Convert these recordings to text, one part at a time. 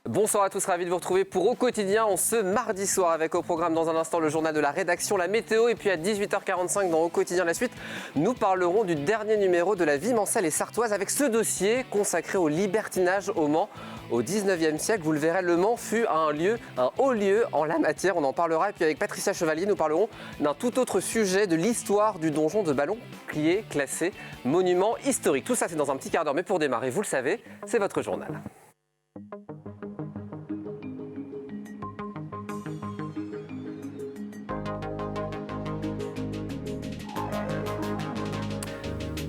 Bonsoir à tous, ravi de vous retrouver pour Au Quotidien ce mardi soir avec au programme dans un instant le journal de la rédaction, la météo et puis à 18h45 dans Au Quotidien la suite, nous parlerons du dernier numéro de la vie mancelle et sartoise avec ce dossier consacré au libertinage au Mans. Au 19e siècle, vous le verrez, le Mans fut un haut lieu en la matière, on en parlera. Et puis avec Patricia Chevalier, nous parlerons d'un tout autre sujet, de l'histoire du donjon de Ballon qui est classé monument historique. Tout ça c'est dans un petit quart d'heure, mais pour démarrer, vous le savez, c'est votre journal.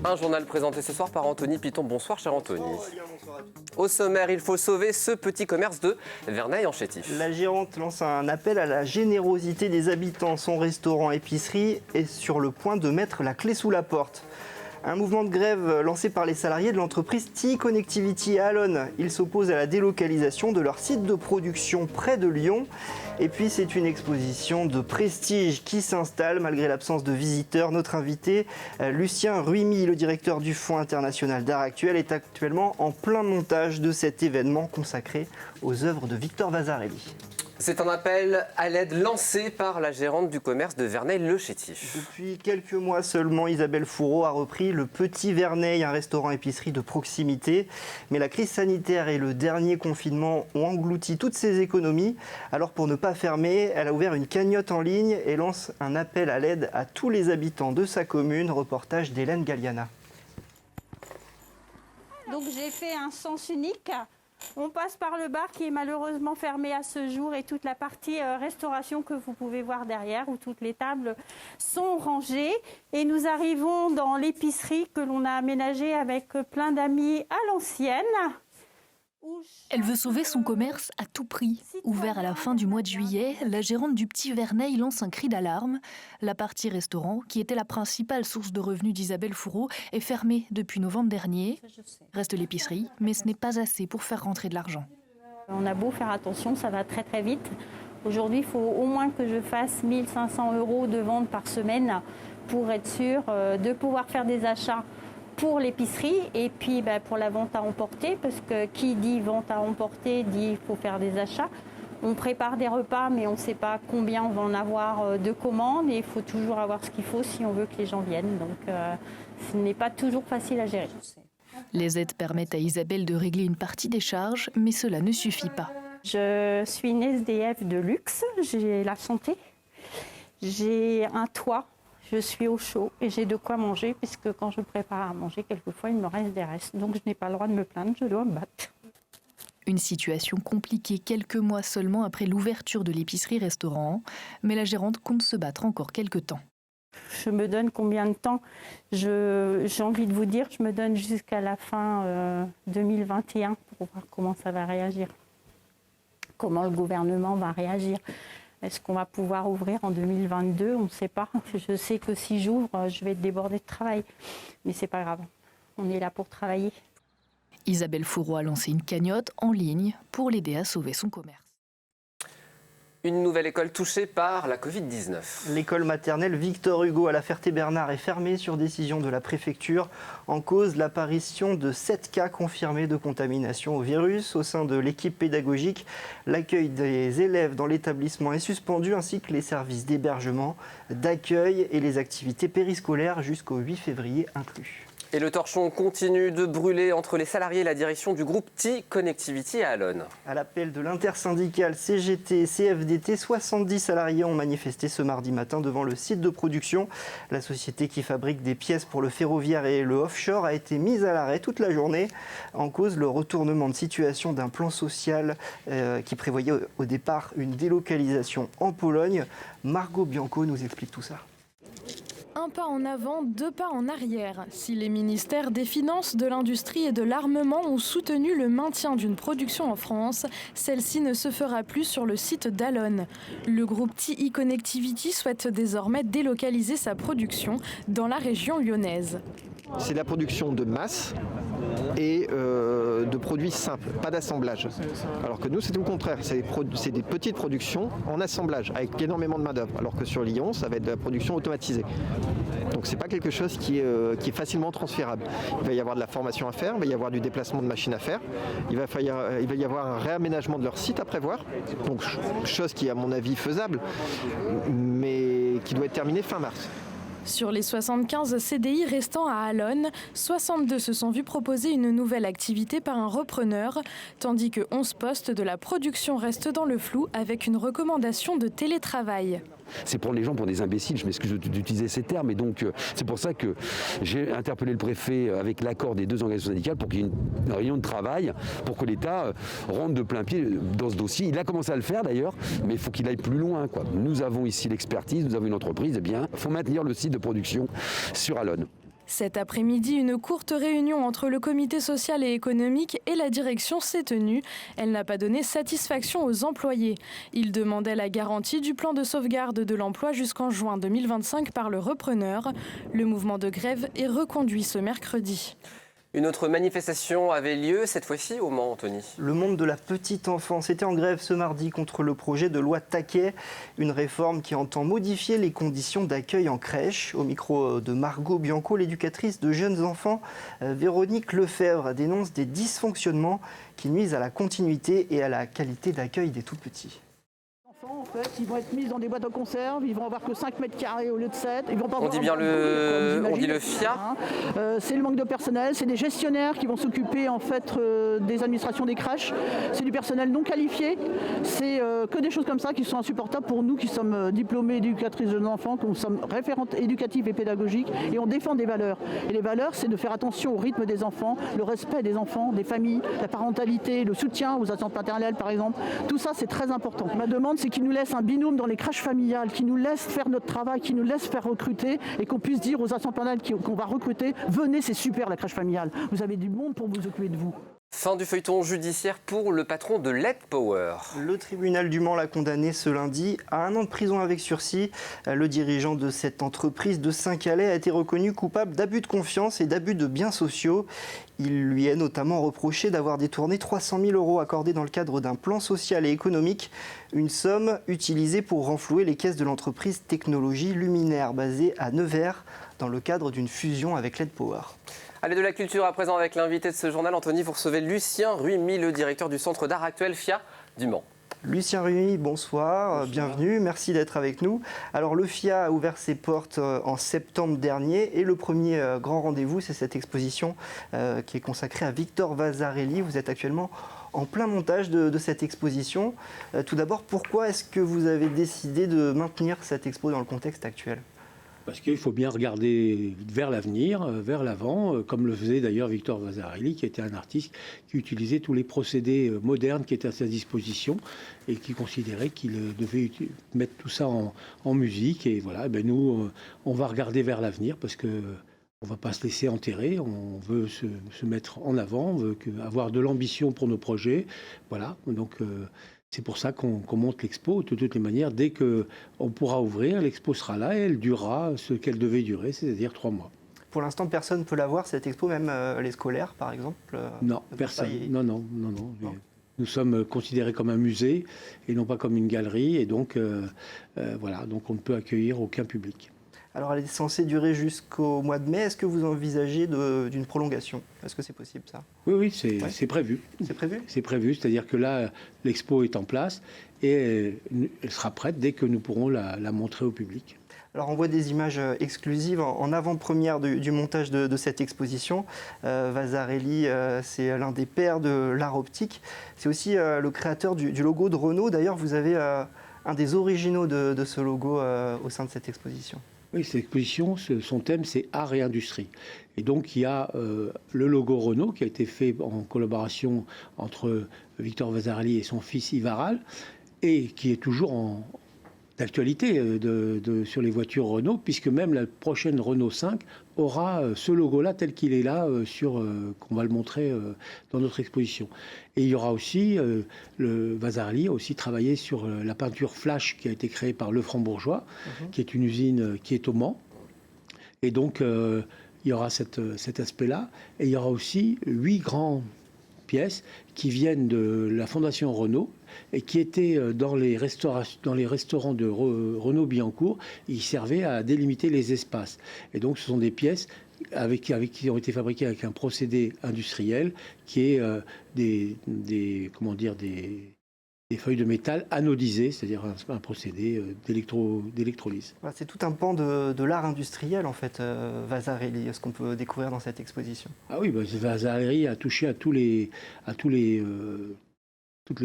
Un journal présenté ce soir par Anthony Piton. Bonsoir cher Anthony. Bonsoir à tous. Au sommaire, il faut sauver ce petit commerce de Verneuil-en-Chétif. La gérante lance un appel à la générosité des habitants. Son restaurant-épicerie est sur le point de mettre la clé sous la porte. Un mouvement de grève lancé par les salariés de l'entreprise TI Connectivity à Allonnes. Ils s'opposent à la délocalisation de leur site de production près de Lyon. Et puis c'est une exposition de prestige qui s'installe malgré l'absence de visiteurs. Notre invité, Lucien Ruimi, le directeur du Fonds international d'art actuel, est actuellement en plein montage de cet événement consacré aux œuvres de Victor Vasarely. C'est un appel à l'aide lancé par la gérante du commerce de Verneuil-le-Chétif. Depuis quelques mois seulement, Isabelle Fourreau a repris le Petit Verneil, un restaurant-épicerie de proximité. Mais la crise sanitaire et le dernier confinement ont englouti toutes ses économies. Alors pour ne pas fermer, elle a ouvert une cagnotte en ligne et lance un appel à l'aide à tous les habitants de sa commune. Reportage d'Hélène Galliana. Donc j'ai fait un sens unique. On passe par le bar qui est malheureusement fermé à ce jour et toute la partie restauration que vous pouvez voir derrière où toutes les tables sont rangées. Et nous arrivons dans l'épicerie que l'on a aménagée avec plein d'amis à l'ancienne. Elle veut sauver son commerce à tout prix. Ouvert à la fin du mois de juillet, la gérante du Petit Verneil lance un cri d'alarme. La partie restaurant, qui était la principale source de revenus d'Isabelle Fourreau, est fermée depuis novembre dernier. Reste l'épicerie, mais ce n'est pas assez pour faire rentrer de l'argent. On a beau faire attention, ça va très très vite. Aujourd'hui, il faut au moins que je fasse 1 500 € de vente par semaine pour être sûr de pouvoir faire des achats pour l'épicerie et puis pour la vente à emporter, parce que qui dit vente à emporter dit qu'il faut faire des achats. On prépare des repas, mais on ne sait pas combien on va en avoir de commandes et il faut toujours avoir ce qu'il faut si on veut que les gens viennent. Donc ce n'est pas toujours facile à gérer. Les aides permettent à Isabelle de régler une partie des charges, mais cela ne suffit pas. Je suis une SDF de luxe, j'ai la santé, j'ai un toit. Je suis au chaud et j'ai de quoi manger puisque quand je prépare à manger, quelquefois, il me reste des restes. Donc je n'ai pas le droit de me plaindre, je dois me battre. Une situation compliquée quelques mois seulement après l'ouverture de l'épicerie-restaurant, mais la gérante compte se battre encore quelques temps. Je me donne combien de temps ? J'ai envie de vous dire, je me donne jusqu'à la fin 2021 pour voir comment ça va réagir. Comment le gouvernement va réagir. Est-ce qu'on va pouvoir ouvrir en 2022 ? On ne sait pas. Je sais que si j'ouvre, je vais être débordée de travail. Mais ce n'est pas grave. On est là pour travailler. Isabelle Fourreau a lancé une cagnotte en ligne pour l'aider à sauver son commerce. Une nouvelle école touchée par la Covid-19. L'école maternelle Victor Hugo à La Ferté-Bernard est fermée sur décision de la préfecture. En cause, l'apparition de 7 cas confirmés de contamination au virus. Au sein de l'équipe pédagogique, l'accueil des élèves dans l'établissement est suspendu, ainsi que les services d'hébergement, d'accueil et les activités périscolaires jusqu'au 8 février inclus. Et le torchon continue de brûler entre les salariés et la direction du groupe TI Connectivity à Allonnes. À l'appel de l'intersyndicale CGT et CFDT, 70 salariés ont manifesté ce mardi matin devant le site de production. La société qui fabrique des pièces pour le ferroviaire et le offshore a été mise à l'arrêt toute la journée. En cause, le retournement de situation d'un plan social qui prévoyait au départ une délocalisation en Pologne. Margot Bianco nous explique tout ça. Un pas en avant, 2 pas en arrière. Si les ministères des Finances, de l'Industrie et de l'Armement ont soutenu le maintien d'une production en France, celle-ci ne se fera plus sur le site d'Allonnes. Le groupe TI Connectivity souhaite désormais délocaliser sa production dans la région lyonnaise. C'est la production de masse et de produits simples, pas d'assemblage. Alors que nous, c'est tout le contraire. C'est des petites productions en assemblage, avec énormément de main-d'œuvre. Alors que sur Lyon, ça va être de la production automatisée. Donc c'est pas quelque chose qui est facilement transférable. Il va y avoir de la formation à faire, il va y avoir du déplacement de machines à faire, il va y avoir un réaménagement de leur site à prévoir, donc chose qui est à mon avis faisable, mais qui doit être terminée fin mars. Sur les 75 CDI restants à Allonnes, 62 se sont vus proposer une nouvelle activité par un repreneur, tandis que 11 postes de la production restent dans le flou avec une recommandation de télétravail. C'est pour les gens, pour des imbéciles, je m'excuse d'utiliser ces termes, et donc c'est pour ça que j'ai interpellé le préfet avec l'accord des deux organisations syndicales pour qu'il y ait une réunion de travail, pour que l'État rentre de plein pied dans ce dossier. Il a commencé à le faire d'ailleurs, mais il faut qu'il aille plus loin, quoi. Nous avons ici l'expertise, nous avons une entreprise, eh bien, il faut maintenir le site de production sur Allonnes. Cet après-midi, une courte réunion entre le comité social et économique et la direction s'est tenue. Elle n'a pas donné satisfaction aux employés. Ils demandaient la garantie du plan de sauvegarde de l'emploi jusqu'en juin 2025 par le repreneur. Le mouvement de grève est reconduit ce mercredi. Une autre manifestation avait lieu, cette fois-ci au Mans, Anthony. Le monde de la petite enfance était en grève ce mardi contre le projet de loi Taquet, une réforme qui entend modifier les conditions d'accueil en crèche. Au micro de Margot Bianco, l'éducatrice de jeunes enfants, Véronique Lefebvre dénonce des dysfonctionnements qui nuisent à la continuité et à la qualité d'accueil des tout-petits. En fait, ils vont être mis dans des boîtes de conserve, ils vont avoir que 5 mètres carrés au lieu de 7. Ils vont pas on dit bien on dit le FIA. C'est le manque de personnel, c'est des gestionnaires qui vont s'occuper en fait des administrations des crèches. C'est du personnel non qualifié. C'est que des choses comme ça qui sont insupportables pour nous qui sommes diplômés éducatrices de jeunes enfants, qui sommes référentes éducatives et pédagogiques et on défend des valeurs. Et les valeurs, c'est de faire attention au rythme des enfants, le respect des enfants, des familles, la parentalité, le soutien aux assistantes maternelles par exemple. Tout ça, c'est très important. Ma demande, c'est qu'ils nous laissent un binôme dans les crèches familiales, qui nous laisse faire notre travail, qui nous laisse faire recruter et qu'on puisse dire aux assistantes maternelles qu'on va recruter, venez, c'est super la crèche familiale, vous avez du monde pour vous occuper de vous. Fin du feuilleton judiciaire pour le patron de LED Power. Le tribunal du Mans l'a condamné ce lundi à 1 an de prison avec sursis. Le dirigeant de cette entreprise de Saint-Calais a été reconnu coupable d'abus de confiance et d'abus de biens sociaux. Il lui est notamment reproché d'avoir détourné 300 000 € accordés dans le cadre d'un plan social et économique, une somme utilisée pour renflouer les caisses de l'entreprise Technologie Luminaire basée à Nevers dans le cadre d'une fusion avec LED Power. Allez, de la culture à présent avec l'invité de ce journal. Anthony, vous recevez Lucien Ruimi, le directeur du Centre d'art actuel FIA du Mans. Lucien Ruimi, bonsoir, bienvenue, merci d'être avec nous. Alors le FIA a ouvert ses portes en septembre dernier et le premier grand rendez-vous, c'est cette exposition qui est consacrée à Victor Vasarely. Vous êtes actuellement en plein montage de cette exposition. Tout d'abord, pourquoi est-ce que vous avez décidé de maintenir cette expo dans le contexte actuel ? Parce qu'il faut bien regarder vers l'avenir, vers l'avant, comme le faisait d'ailleurs Victor Vasarely, qui était un artiste qui utilisait tous les procédés modernes qui étaient à sa disposition et qui considérait qu'il devait mettre tout ça en musique. Et voilà, ben nous, on va regarder vers l'avenir parce que on ne va pas se laisser enterrer, on veut se mettre en avant, on veut avoir de l'ambition pour nos projets. Voilà, donc... c'est pour ça qu'on monte l'expo. De toutes les manières, dès qu'on pourra ouvrir, l'expo sera là et elle durera ce qu'elle devait durer, c'est-à-dire 3 mois. Pour l'instant, personne ne peut la voir, cette expo, même les scolaires, par exemple Non, personne. Non. Nous sommes considérés comme un musée et non pas comme une galerie. Et donc, voilà, donc on ne peut accueillir aucun public. Alors, elle est censée durer jusqu'au mois de mai. Est-ce que vous envisagez d'une prolongation ? Est-ce que c'est possible, ça ? Oui, c'est prévu. C'est prévu ? C'est prévu, c'est-à-dire que là, l'expo est en place et elle sera prête dès que nous pourrons la montrer au public. Alors, on voit des images exclusives en avant-première du montage de cette exposition. Vasarely, c'est l'un des pères de l'art optique. C'est aussi le créateur du logo de Renault. D'ailleurs, vous avez un des originaux de ce logo au sein de cette exposition. Oui, cette exposition, son thème, c'est art et industrie. Et donc, il y a le logo Renault qui a été fait en collaboration entre Victor Vasarely et son fils Yves Aral, et qui est toujours d'actualité sur les voitures Renault, puisque même la prochaine Renault 5 aura ce logo-là tel qu'il est là, qu'on va le montrer dans notre exposition. Et il y aura aussi, le Vasarely a aussi travaillé sur la peinture flash qui a été créée par Lefranc-Bourgeois, qui est une usine qui est au Mans. Et donc, il y aura cet aspect-là. Et il y aura aussi 8 grands pièces qui viennent de la Fondation Renault et qui étaient dans les restaurants de Renault-Billancourt. Ils servaient à délimiter les espaces. Et donc, ce sont des pièces qui ont été fabriquées avec un procédé industriel qui est des feuilles de métal anodisées, c'est-à-dire un procédé d'électrolyse. Voilà, c'est tout un pan de l'art industriel, en fait, Vasarely, ce qu'on peut découvrir dans cette exposition. Ah oui, Vasarely a touché à toutes les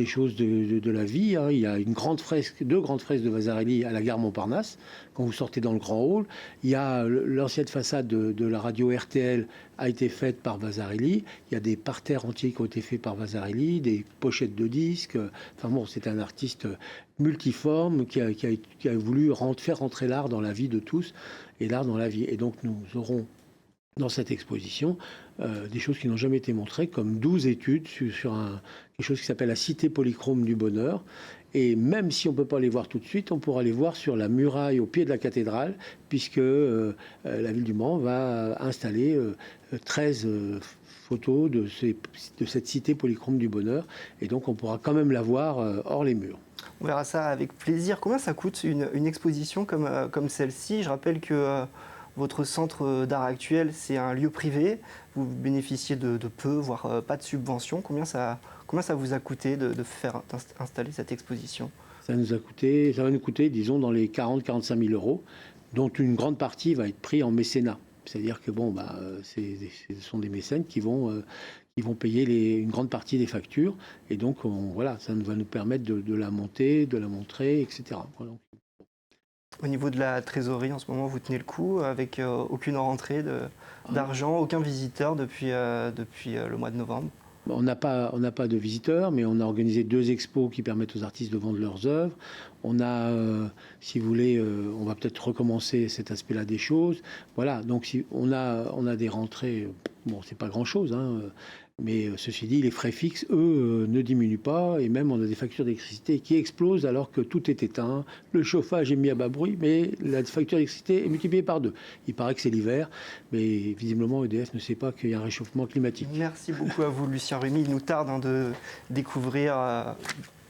choses de la vie. Il y a deux grandes fresques de Vasarely à la gare Montparnasse, quand vous sortez dans le grand hall. Il y a l'ancienne façade de la radio RTL a été faite par Vasarely. Il y a des parterres entiers qui ont été faits par Vasarely, des pochettes de disques. Enfin bon, c'est un artiste multiforme qui a voulu faire rentrer l'art dans la vie de tous et l'art dans la vie. Et donc nous aurons dans cette exposition des choses qui n'ont jamais été montrées, comme 12 études sur quelque chose qui s'appelle la cité polychrome du bonheur. Et même si on ne peut pas les voir tout de suite, on pourra les voir sur la muraille au pied de la cathédrale, puisque la ville du Mans va installer 13 photos de cette cité polychrome du bonheur. Et donc on pourra quand même la voir hors les murs. On verra ça avec plaisir. Combien ça coûte une exposition comme celle-ci? Je rappelle que votre centre d'art actuel, c'est un lieu privé. Vous bénéficiez de peu, voire pas de subventions. Combien ça vous a coûté de faire installer cette exposition? Ça va nous coûter, disons, dans les 40-45 000 euros, dont une grande partie va être prise en mécénat. C'est-à-dire que ce sont des mécènes qui vont payer une grande partie des factures. Et donc, ça va nous permettre de la monter, de la montrer, etc. Voilà. Au niveau de la trésorerie, en ce moment, vous tenez le coup avec aucune rentrée d'argent, aucun visiteur depuis le mois de novembre. On n'a pas de visiteurs, mais on a organisé 2 expos qui permettent aux artistes de vendre leurs œuvres. On a, si vous voulez, on va peut-être recommencer cet aspect-là des choses. Voilà, donc on a des rentrées, bon, c'est pas grand-chose, hein, mais ceci dit, les frais fixes, eux, ne diminuent pas, et même on a des factures d'électricité qui explosent alors que tout est éteint. Le chauffage est mis à bas bruit, mais la facture d'électricité est multipliée par 2. Il paraît que c'est l'hiver, mais visiblement EDF ne sait pas qu'il y a un réchauffement climatique. Merci beaucoup à vous, Lucien Remy. Il nous tarde de découvrir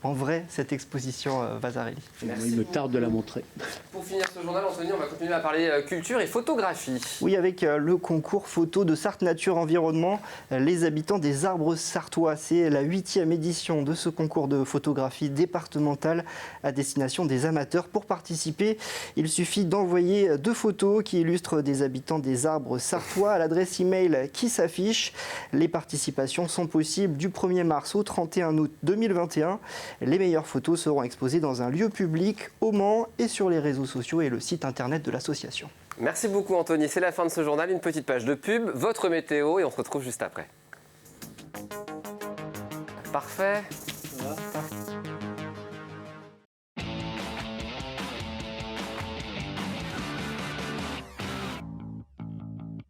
en vrai cette exposition Vasarely. Il me tarde de la montrer. Pour finir ce journal, Anthony, on va continuer à parler culture et photographie. Oui, avec le concours photo de Sarthe Nature Environnement, les habitants des arbres sartois. C'est la 8e édition de ce concours de photographie départementale à destination des amateurs. Pour participer, il suffit d'envoyer 2 photos qui illustrent des habitants des arbres sartois à l'adresse email qui s'affiche. Les participations sont possibles du 1er mars au 31 août 2021. Les meilleures photos seront exposées dans un lieu public au Mans et sur les réseaux sociaux et le site internet de l'association. Merci beaucoup Anthony, c'est la fin de ce journal, une petite page de pub, votre météo et on se retrouve juste après. Parfait.